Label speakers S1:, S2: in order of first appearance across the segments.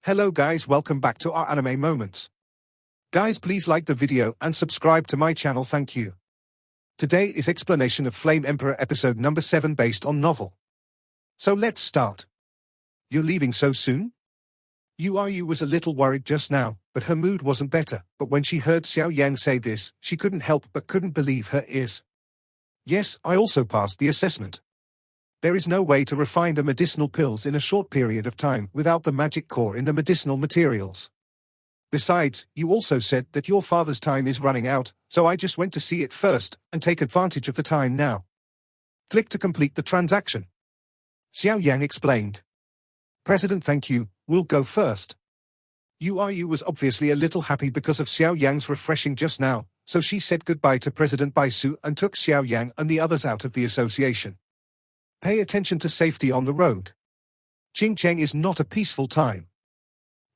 S1: Hello guys, welcome back to our anime moments. Guys, please like the video and subscribe to my channel, thank you. Today is explanation of Flame Emperor episode number 7 based on novel. So let's start. You're leaving so soon? Yu was a little worried just now, but her mood wasn't better. But when she heard Xiao Yan say this, she couldn't help but couldn't believe her ears. Yes, I also passed the assessment. There is no way to refine the medicinal pills in a short period of time without the magic core in the medicinal materials. Besides, you also said that your father's time is running out, so I just went to see it first and take advantage of the time now. Click to complete the transaction. Xiao Yan explained. President, thank you, we'll go first. Yu was obviously a little happy because of Xiao Yan's refreshing just now, so she said goodbye to President Baisu and took Xiao Yan and the others out of the association. Pay attention to safety on the road. Qingcheng is not a peaceful time.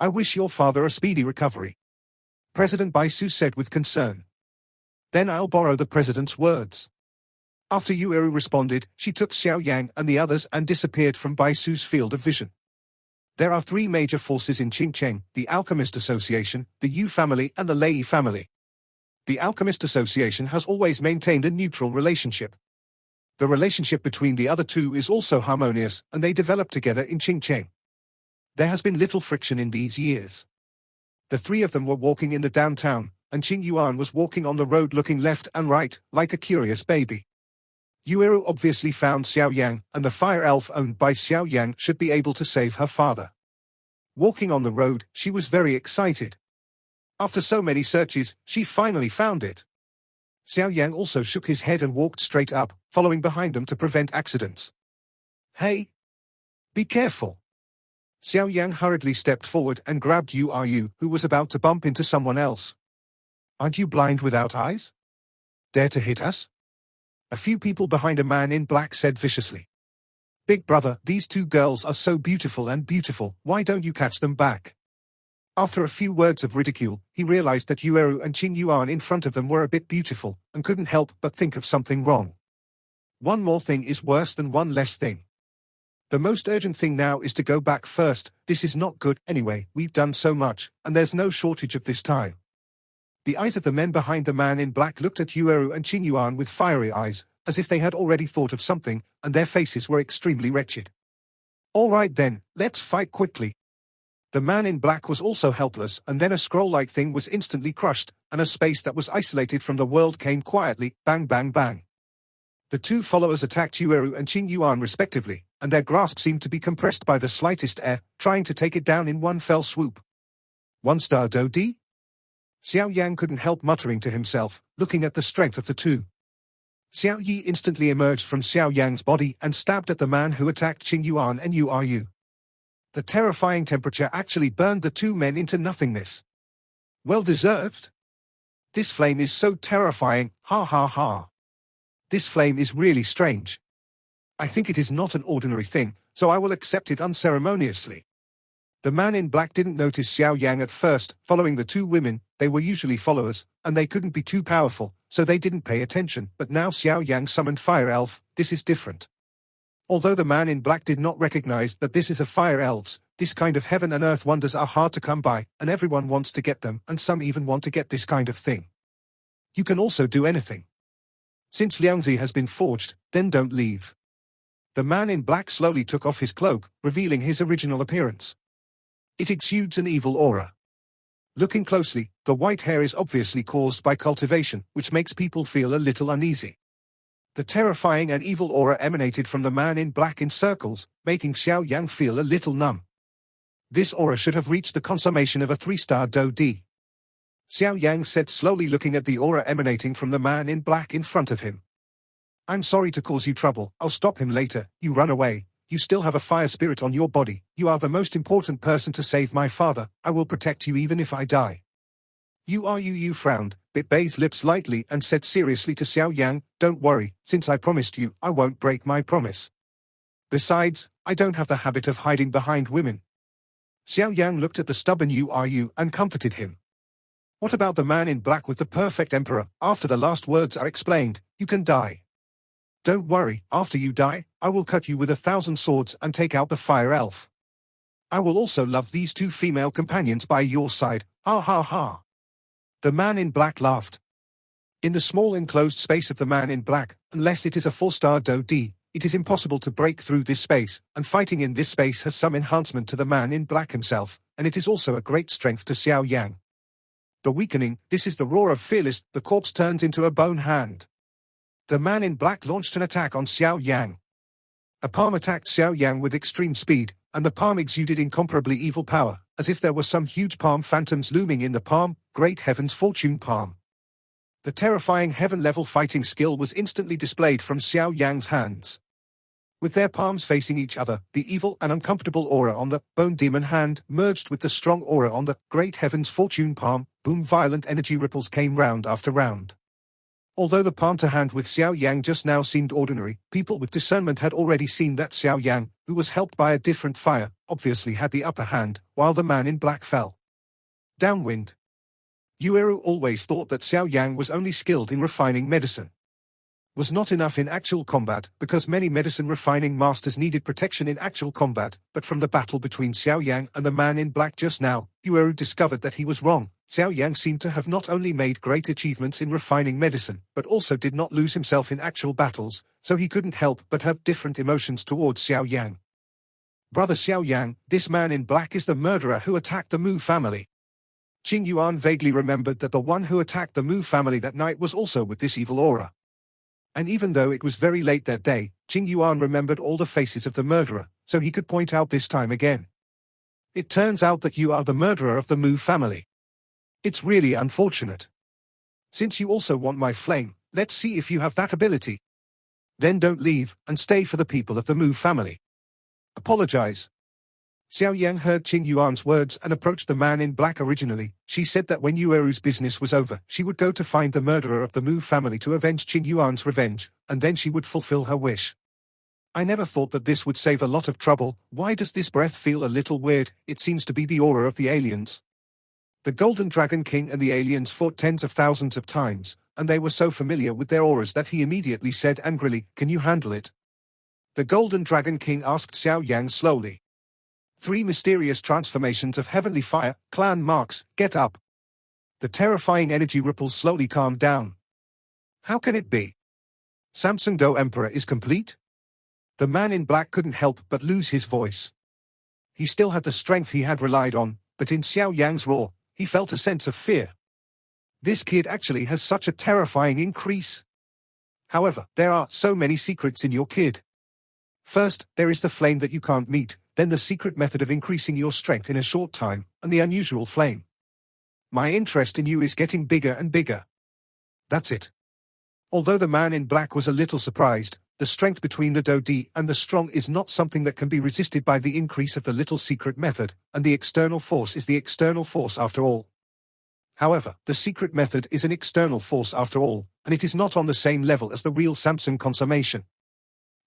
S1: I wish your father a speedy recovery. President Baisu said with concern. Then I'll borrow the president's words. After Yu responded, she took Xiao Yang and the others and disappeared from Baisu's field of vision. There are 3 major forces in Qingcheng: the Alchemist Association, the Yu family and the Lei family. The Alchemist Association has always maintained a neutral relationship. The relationship between the other two is also harmonious, and they developed together in Qingcheng. There has been little friction in these years. The 3 of them were walking in the downtown, and Qing Yuan was walking on the road looking left and right, like a curious baby. Yu obviously found Xiao Yang, and the fire elf owned by Xiao Yang should be able to save her father. Walking on the road, she was very excited. After so many searches, she finally found it. Xiao Yang also shook his head and walked straight up, following behind them to prevent accidents. Hey! Be careful! Xiao Yang hurriedly stepped forward and grabbed Yu, who was about to bump into someone else. Aren't you blind without eyes? Dare to hit us? A few people behind a man in black said viciously. Big brother, these 2 girls are so beautiful, why don't you catch them back? After a few words of ridicule, he realized that Yu and Qing Yuan in front of them were a bit beautiful, and couldn't help but think of something wrong. One more thing is worse than one less thing. The most urgent thing now is to go back first. This is not good. Anyway, we've done so much, and there's no shortage of this time. The eyes of the men behind the man in black looked at Yu and Qing Yuan with fiery eyes, as if they had already thought of something, and their faces were extremely wretched. All right then, let's fight quickly. The man in black was also helpless, and then a scroll-like thing was instantly crushed, and a space that was isolated from the world came quietly, bang bang bang. The 2 followers attacked Yu and Qing Yuan respectively, and their grasp seemed to be compressed by the slightest air, trying to take it down in one fell swoop. 1-star Do-di? Xiao Yang couldn't help muttering to himself, looking at the strength of the 2. Xiao Yi instantly emerged from Xiao Yang's body and stabbed at the man who attacked Qing Yuan and Yu. The terrifying temperature actually burned the 2 men into nothingness. Well deserved. This flame is so terrifying, ha ha ha. This flame is really strange. I think it is not an ordinary thing, so I will accept it unceremoniously. The man in black didn't notice Xiao Yang at first. Following the 2 women, they were usually followers, and they couldn't be too powerful, so they didn't pay attention. But now Xiao Yang summoned Fire Elf. This is different. Although the man in black did not recognize that this is a fire elves, this kind of heaven and earth wonders are hard to come by, and everyone wants to get them, and some even want to get this kind of thing. You can also do anything. Since Liangzi has been forged, then don't leave. The man in black slowly took off his cloak, revealing his original appearance. It exudes an evil aura. Looking closely, the white hair is obviously caused by cultivation, which makes people feel a little uneasy. The terrifying and evil aura emanated from the man in black in circles, making Xiao Yang feel a little numb. This aura should have reached the consummation of a 3-star Do-di. Xiao Yang said slowly, looking at the aura emanating from the man in black in front of him. I'm sorry to cause you trouble, I'll stop him later. You run away. You still have a fire spirit on your body. You are the most important person to save my father. I will protect you even if I die. Yu frowned, bit Bei's lips lightly and said seriously to Xiao Yang, don't worry, since I promised you, I won't break my promise. Besides, I don't have the habit of hiding behind women. Xiao Yang looked at the stubborn Yu and comforted him. What about the man in black with the perfect emperor? After the last words are explained, you can die. Don't worry, after you die, I will cut you with 1,000 swords and take out the fire elf. I will also love these two female companions by your side, ha ha ha. The man in black laughed. In the small enclosed space of the man in black, unless it is a 4-star Do-D, it is impossible to break through this space, and fighting in this space has some enhancement to the man in black himself, and it is also a great strength to Xiao Yan. The weakening, this is the roar of fearless, the corpse turns into a bone hand. The man in black launched an attack on Xiao Yan. A palm attacked Xiao Yan with extreme speed, and the palm exuded incomparably evil power, as if there were some huge palm phantoms looming in the palm, great heaven's fortune palm. The terrifying heaven-level fighting skill was instantly displayed from Xiao Yan's hands. With their palms facing each other, the evil and uncomfortable aura on the bone demon hand merged with the strong aura on the great heaven's fortune palm. Boom! Violent energy ripples came round after round. Although the palm to hand with Xiao Yan just now seemed ordinary, people with discernment had already seen that Xiao Yan, who was helped by a different fire, obviously had the upper hand, while the man in black fell. Downwind. Yueru always thought that Xiao Yan was only skilled in refining medicine. Was not enough in actual combat, because many medicine refining masters needed protection in actual combat, but from the battle between Xiao Yan and the man in black just now, Yueru discovered that he was wrong. Xiao Yan seemed to have not only made great achievements in refining medicine, but also did not lose himself in actual battles, so he couldn't help but have different emotions towards Xiao Yan. Brother Xiao Yan, this man in black is the murderer who attacked the Mu family. Qing Yuan vaguely remembered that the one who attacked the Mu family that night was also with this evil aura. And even though it was very late that day, Qing Yuan remembered all the faces of the murderer, so he could point out this time again. It turns out that you are the murderer of the Mu family. It's really unfortunate. Since you also want my flame, let's see if you have that ability. Then don't leave, and stay for the people of the Mu family. Apologize. Xiao Yan heard Qing Yuan's words and approached the man in black originally. She said that when Yueru's business was over, she would go to find the murderer of the Mu family to avenge Qing Yuan's revenge, and then she would fulfill her wish. I never thought that this would save a lot of trouble. Why does this breath feel a little weird? It seems to be the aura of the aliens. The Golden Dragon King and the aliens fought tens of thousands of times, and they were so familiar with their auras that he immediately said angrily, "Can you handle it?" The Golden Dragon King asked Xiao Yang slowly. 3 mysterious transformations of heavenly fire, clan marks, get up. The terrifying energy ripples slowly calmed down. How can it be? Samsung Do Emperor is complete? The man in black couldn't help but lose his voice. He still had the strength he had relied on, but in Xiao Yang's roar, he felt a sense of fear. This kid actually has such a terrifying increase. However, there are so many secrets in your kid. First, there is the flame that you can't meet, then the secret method of increasing your strength in a short time, and the unusual flame. My interest in you is getting bigger and bigger. That's it. Although the man in black was a little surprised, the strength between the Do-D and the strong is not something that can be resisted by the increase of the little secret method, and the external force is the external force after all. However, the secret method is an external force after all, and it is not on the same level as the real Samsung consummation.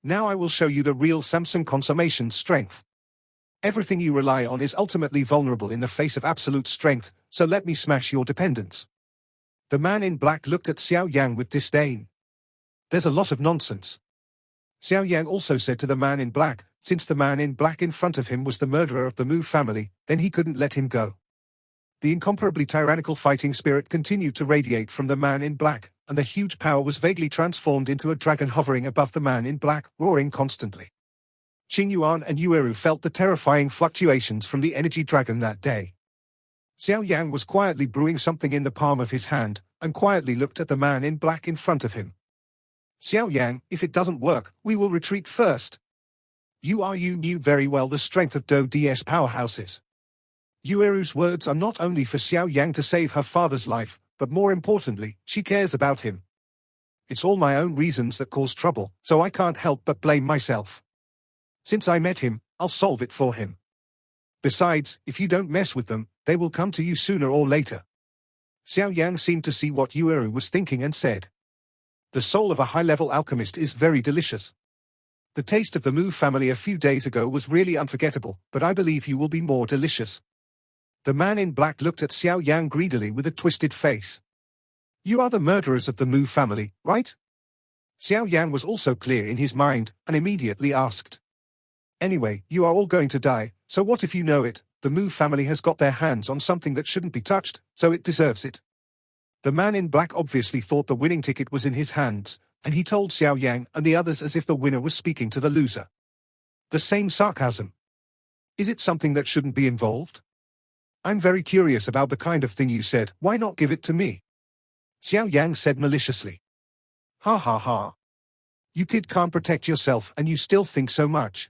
S1: Now I will show you the real Samsung consummation's strength. Everything you rely on is ultimately vulnerable in the face of absolute strength, so let me smash your dependence. The man in black looked at Xiao Yang with disdain. There's a lot of nonsense. Xiao Yang also said to the man in black, since the man in black in front of him was the murderer of the Mu family, then he couldn't let him go. The incomparably tyrannical fighting spirit continued to radiate from the man in black, and the huge power was vaguely transformed into a dragon hovering above the man in black, roaring constantly. Qing Yuan and Yueru felt the terrifying fluctuations from the energy dragon that day. Xiao Yang was quietly brewing something in the palm of his hand, and quietly looked at the man in black in front of him. Xiao Yang, if it doesn't work, we will retreat first. You knew very well the strength of Do-DS powerhouses. Yueru's words are not only for Xiao Yang to save her father's life, but more importantly, she cares about him. It's all my own reasons that cause trouble, so I can't help but blame myself. Since I met him, I'll solve it for him. Besides, if you don't mess with them, they will come to you sooner or later. Xiao Yang seemed to see what Yueru was thinking and said. The soul of a high-level alchemist is very delicious. The taste of the Mu family a few days ago was really unforgettable, but I believe you will be more delicious. The man in black looked at Xiao Yang greedily with a twisted face. You are the murderers of the Mu family, right? Xiao Yang was also clear in his mind, and immediately asked. Anyway, you are all going to die, So what if you know it? The Mu family has got their hands on something that shouldn't be touched, so it deserves it. The man in black obviously thought the winning ticket was in his hands, and he told Xiao Yang and the others as if the winner was speaking to the loser. The same sarcasm. Is it something that shouldn't be involved? I'm very curious about the kind of thing you said. Why not give it to me? Xiao Yang said maliciously. Ha ha ha. You kid can't protect yourself and you still think so much.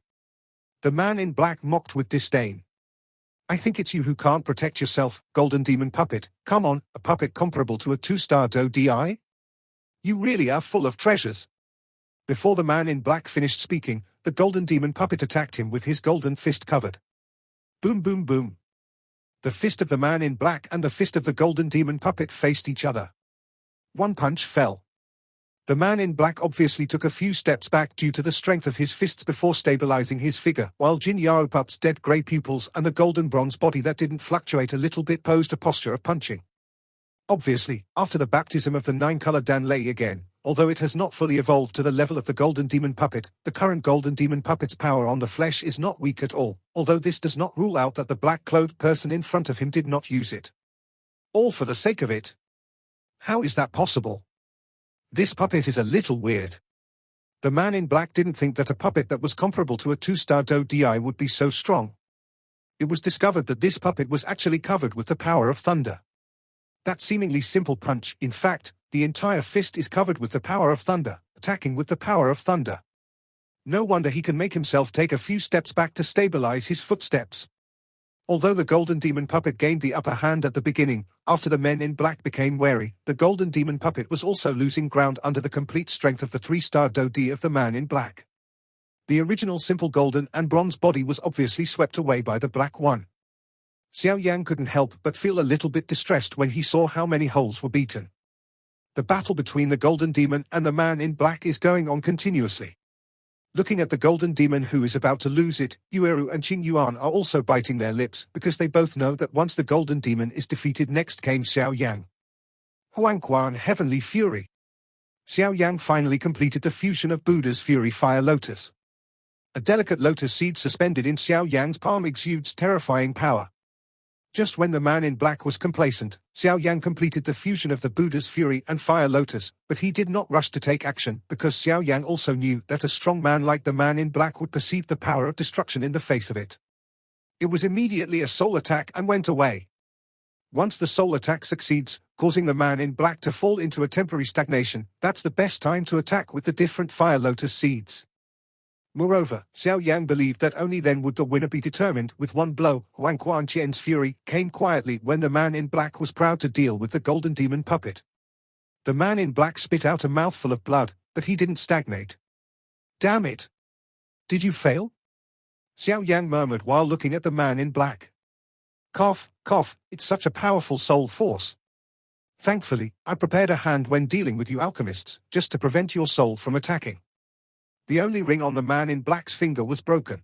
S1: The man in black mocked with disdain. I think it's you who can't protect yourself, Golden Demon Puppet. Come on, a puppet comparable to a 2-star DI? You really are full of treasures. Before the man in black finished speaking, the Golden Demon Puppet attacked him with his golden fist covered. Boom boom boom. The fist of the man in black and the fist of the Golden Demon Puppet faced each other. One punch fell. The man in black obviously took a few steps back due to the strength of his fists before stabilizing his figure, while Jin Yaopup's dead grey pupils and the golden bronze body that didn't fluctuate a little bit posed a posture of punching. Obviously, after the baptism of the 9-color Dan Lei again, although it has not fully evolved to the level of the Golden Demon Puppet, the current Golden Demon Puppet's power on the flesh is not weak at all, although this does not rule out that the black-clothed person in front of him did not use it. All for the sake of it. How is that possible? This puppet is a little weird. The man in black didn't think that a puppet that was comparable to a 2-star DI would be so strong. It was discovered that this puppet was actually covered with the power of thunder. That seemingly simple punch, in fact, the entire fist is covered with the power of thunder, attacking with the power of thunder. No wonder he can make himself take a few steps back to stabilize his footsteps. Although the Golden Demon Puppet gained the upper hand at the beginning, after the men in black became wary, the Golden Demon Puppet was also losing ground under the complete strength of the 3-star DI of the man in black. The original simple golden and bronze body was obviously swept away by the black one. Xiao Yang couldn't help but feel a little bit distressed when he saw how many holes were beaten. The battle between the Golden Demon and the man in black is going on continuously. Looking at the Golden Demon who is about to lose it, Yueru and Qing Yuan are also biting their lips because they both know that once the Golden Demon is defeated next came Xiao Yang. Huangquan Heavenly Fury. Xiao Yang finally completed the fusion of Buddha's Fury Fire Lotus. A delicate lotus seed suspended in Xiao Yang's palm exudes terrifying power. Just when the man in black was complacent, Xiao Yang completed the fusion of the Buddha's Fury and Fire Lotus, but he did not rush to take action because Xiao Yang also knew that a strong man like the man in black would perceive the power of destruction in the face of it. It was immediately a soul attack and went away. Once the soul attack succeeds, causing the man in black to fall into a temporary stagnation, that's the best time to attack with the different Fire Lotus seeds. Moreover, Xiao Yang believed that only then would the winner be determined with one blow. Huang Quanqian's fury came quietly when the man in black was proud to deal with the Golden Demon Puppet. The man in black spit out a mouthful of blood, but he didn't stagnate. Damn it! Did you fail? Xiao Yang murmured while looking at the man in black. Cough, cough, it's such a powerful soul force. Thankfully, I prepared a hand when dealing with you alchemists, just to prevent your soul from attacking. The only ring on the man in black's finger was broken.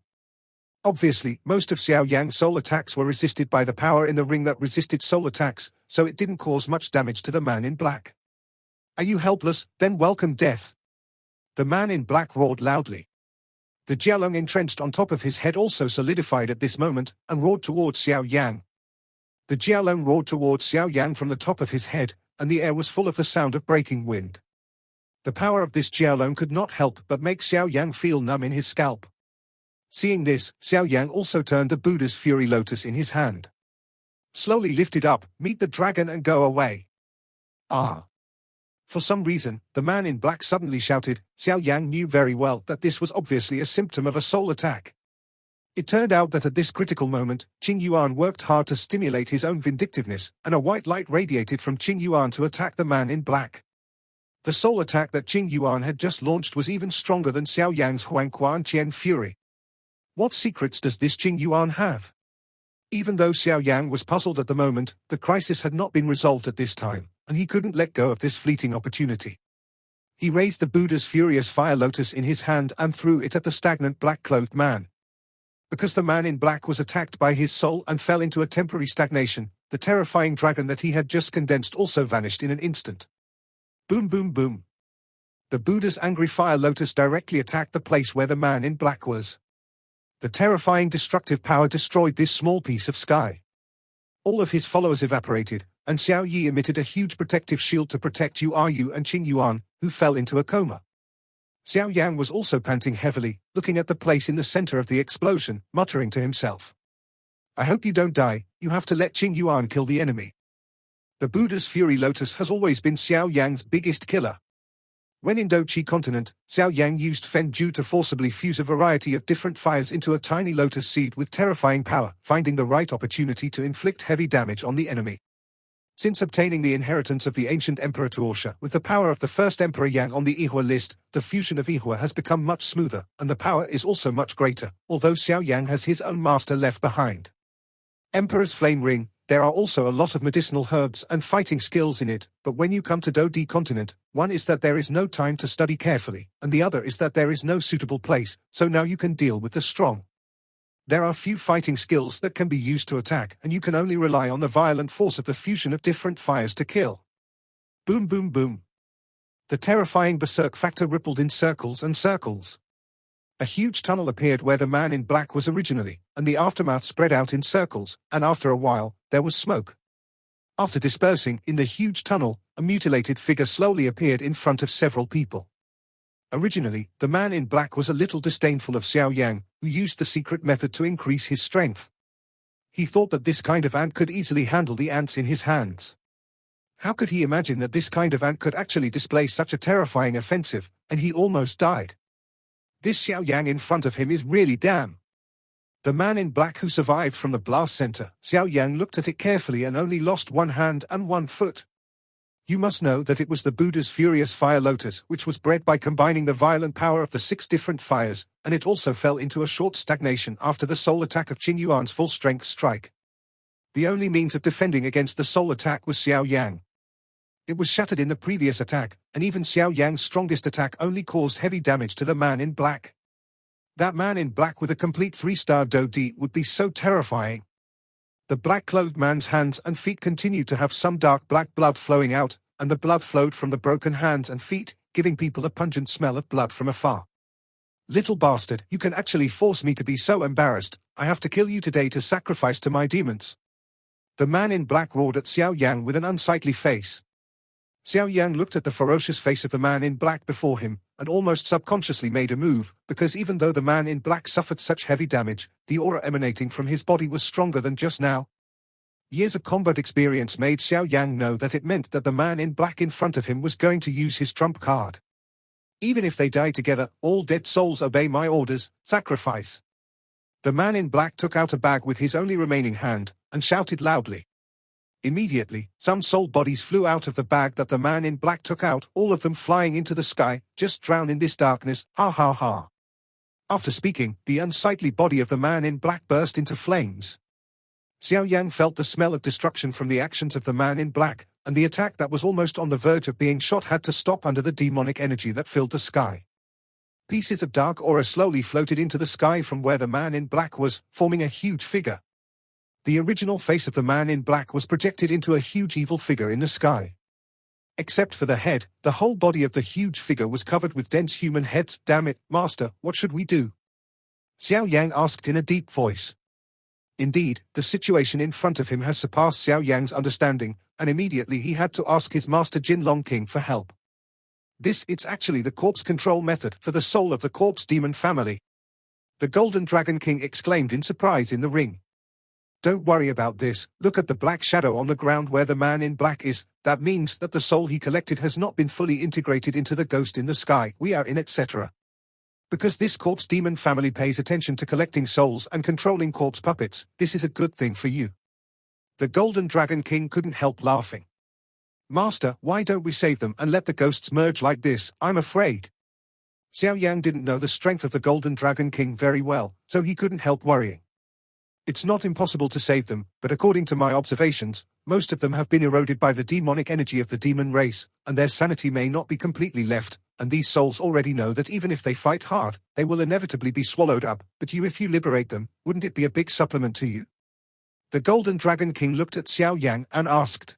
S1: Obviously, most of Xiao Yang's soul attacks were resisted by the power in the ring that resisted soul attacks, so it didn't cause much damage to the man in black. Are you helpless? Then welcome death. The man in black roared loudly. The Jialong entrenched on top of his head also solidified at this moment, and roared towards Xiao Yang. The Jialong roared towards Xiao Yang from the top of his head, and the air was full of the sound of breaking wind. The power of this Jialong could not help but make Xiao Yang feel numb in his scalp. Seeing this, Xiao Yang also turned the Buddha's Fury Lotus in his hand. Slowly lift it up, meet the dragon and go away. Ah! For some reason, the man in black suddenly shouted. Xiao Yang knew very well that this was obviously a symptom of a soul attack. It turned out that at this critical moment, Qing Yuan worked hard to stimulate his own vindictiveness, and a white light radiated from Qing Yuan to attack the man in black. The soul attack that Qing Yuan had just launched was even stronger than Xiao Yang's Huangquan Qian Fury. What secrets does this Qing Yuan have? Even though Xiao Yang was puzzled at the moment, the crisis had not been resolved at this time, and he couldn't let go of this fleeting opportunity. He raised the Buddha's Furious Fire Lotus in his hand and threw it at the stagnant black-clothed man. Because the man in black was attacked by his soul and fell into a temporary stagnation, the terrifying dragon that he had just condensed also vanished in an instant. Boom boom boom. The Buddha's angry fire lotus directly attacked the place where the man in black was. The terrifying destructive power destroyed this small piece of sky. All of his followers evaporated, and Xiao Yi emitted a huge protective shield to protect Yu and Qing Yuan, who fell into a coma. Xiao Yan was also panting heavily, looking at the place in the center of the explosion, muttering to himself. I hope you don't die, you have to let Qing Yuan kill the enemy. The Buddha's Fury Lotus has always been Xiao Yang's biggest killer. When in Doqi continent, Xiao Yang used Fen Ju to forcibly fuse a variety of different fires into a tiny lotus seed with terrifying power, finding the right opportunity to inflict heavy damage on the enemy. Since obtaining the inheritance of the ancient Emperor Tuosha with the power of the first Emperor Yang on the Ihua list, the fusion of Ihua has become much smoother, and the power is also much greater, although Xiao Yang has his own master left behind. Emperor's Flame Ring. There are also a lot of medicinal herbs and fighting skills in it, but when you come to Doqi continent, one is that there is no time to study carefully, and the other is that there is no suitable place, so now you can deal with the strong. There are few fighting skills that can be used to attack, and you can only rely on the violent force of the fusion of different fires to kill. Boom boom boom. The terrifying berserk factor rippled in circles and circles. A huge tunnel appeared where the man in black was originally, and the aftermath spread out in circles, and after a while, there was smoke. After dispersing in the huge tunnel, a mutilated figure slowly appeared in front of several people. Originally, the man in black was a little disdainful of Xiao Yang, who used the secret method to increase his strength. He thought that this kind of ant could easily handle the ants in his hands. How could he imagine that this kind of ant could actually display such a terrifying offensive, and he almost died. This Xiao Yang in front of him is really damn. The man in black who survived from the blast center, Xiao Yang looked at it carefully and only lost one hand and one foot. You must know that it was the Buddha's furious fire lotus which was bred by combining the violent power of the 6 different fires, and it also fell into a short stagnation after the soul attack of Qing Yuan's full-strength strike. The only means of defending against the soul attack was Xiao Yang. It was shattered in the previous attack, and even Xiao Yang's strongest attack only caused heavy damage to the man in black. That man in black with a complete 3-star Doqi would be so terrifying. The black-clothed man's hands and feet continued to have some dark black blood flowing out, and the blood flowed from the broken hands and feet, giving people a pungent smell of blood from afar. Little bastard, you can actually force me to be so embarrassed. I have to kill you today to sacrifice to my demons. The man in black roared at Xiao Yang with an unsightly face. Xiao Yang looked at the ferocious face of the man in black before him, and almost subconsciously made a move, because even though the man in black suffered such heavy damage, the aura emanating from his body was stronger than just now. Years of combat experience made Xiao Yang know that it meant that the man in black in front of him was going to use his trump card. Even if they die together, all dead souls obey my orders, sacrifice. The man in black took out a bag with his only remaining hand, and shouted loudly. Immediately, some soul bodies flew out of the bag that the man in black took out, all of them flying into the sky. Just drown in this darkness, ha ha ha. After speaking, the unsightly body of the man in black burst into flames. Xiao Yang felt the smell of destruction from the actions of the man in black, and the attack that was almost on the verge of being shot had to stop under the demonic energy that filled the sky. Pieces of dark aura slowly floated into the sky from where the man in black was, forming a huge figure. The original face of the man in black was projected into a huge evil figure in the sky. Except for the head, the whole body of the huge figure was covered with dense human heads. Damn it, master, what should we do? Xiao Yang asked in a deep voice. Indeed, the situation in front of him has surpassed Xiao Yang's understanding, and immediately he had to ask his master Jin Long King for help. It's actually the corpse control method for the soul of the corpse demon family. The Golden Dragon King exclaimed in surprise in the ring. Don't worry about this, look at the black shadow on the ground where the man in black is. That means that the soul he collected has not been fully integrated into the ghost in the sky we are in, etc. Because this corpse demon family pays attention to collecting souls and controlling corpse puppets, this is a good thing for you. The Golden Dragon King couldn't help laughing. Master, why don't we save them and let the ghosts merge like this? I'm afraid. Xiao Yang didn't know the strength of the Golden Dragon King very well, so he couldn't help worrying. It's not impossible to save them, but according to my observations, most of them have been eroded by the demonic energy of the demon race, and their sanity may not be completely left, and these souls already know that even if they fight hard, they will inevitably be swallowed up, but if you liberate them, wouldn't it be a big supplement to you? The Golden Dragon King looked at Xiao Yang and asked.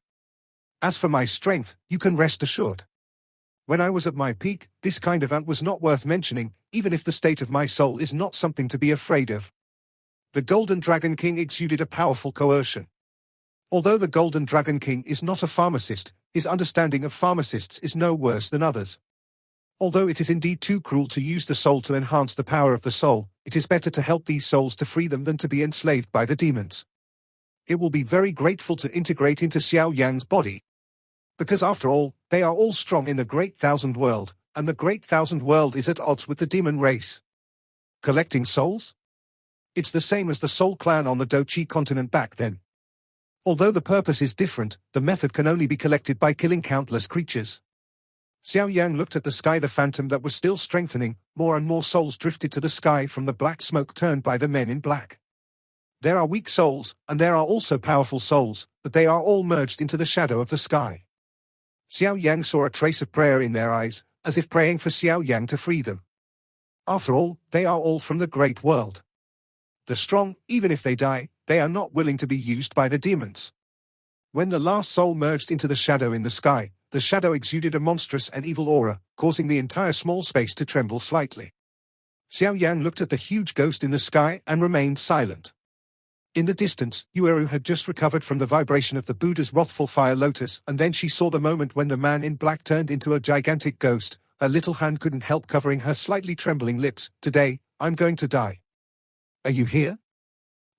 S1: As for my strength, you can rest assured. When I was at my peak, this kind of ant was not worth mentioning, even if the state of my soul is not something to be afraid of. The Golden Dragon King exuded a powerful coercion. Although the Golden Dragon King is not a pharmacist, his understanding of pharmacists is no worse than others. Although it is indeed too cruel to use the soul to enhance the power of the soul, it is better to help these souls to free them than to be enslaved by the demons. It will be very grateful to integrate into Xiao Yan's body. Because after all, they are all strong in the Great Thousand World, and the Great Thousand World is at odds with the demon race. Collecting souls? It's the same as the Soul Clan on the Dochi continent back then. Although the purpose is different, the method can only be collected by killing countless creatures. Xiao Yan looked at the sky, the phantom that was still strengthening. More and more souls drifted to the sky from the black smoke turned by the men in black. There are weak souls, and there are also powerful souls, but they are all merged into the shadow of the sky. Xiao Yang saw a trace of prayer in their eyes, as if praying for Xiao Yang to free them. After all, they are all from the great world. The strong, even if they die, they are not willing to be used by the demons. When the last soul merged into the shadow in the sky, the shadow exuded a monstrous and evil aura, causing the entire small space to tremble slightly. Xiao Yan looked at the huge ghost in the sky and remained silent. In the distance, Yueru had just recovered from the vibration of the Buddha's wrathful fire lotus, and then she saw the moment when the man in black turned into a gigantic ghost. Her little hand couldn't help covering her slightly trembling lips. Today, I'm going to die. Are you here?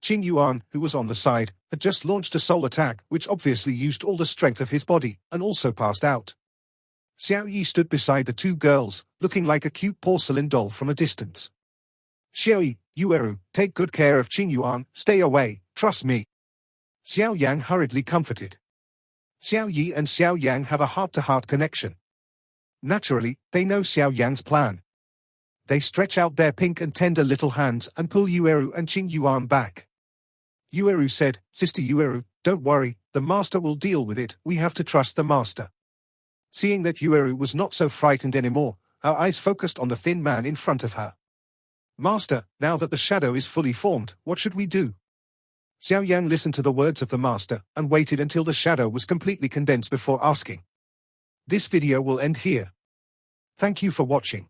S1: Qing Yuan, who was on the side, had just launched a soul attack, which obviously used all the strength of his body, and also passed out. Xiao Yi stood beside the two girls, looking like a cute porcelain doll from a distance. Xiao Yi, Yueru, take good care of Qing Yuan, stay away, trust me. Xiao Yang hurriedly comforted. Xiao Yi and Xiao Yang have a heart-to-heart connection. Naturally, they know Xiao Yan's plan. They stretch out their pink and tender little hands and pull Yueru and Qing Yuan back. Yueru said, Sister Yueru, don't worry, the master will deal with it, we have to trust the master. Seeing that Yueru was not so frightened anymore, her eyes focused on the thin man in front of her. Master, now that the shadow is fully formed, what should we do? Xiao Yan listened to the words of the master, and waited until the shadow was completely condensed before asking. This video will end here. Thank you for watching.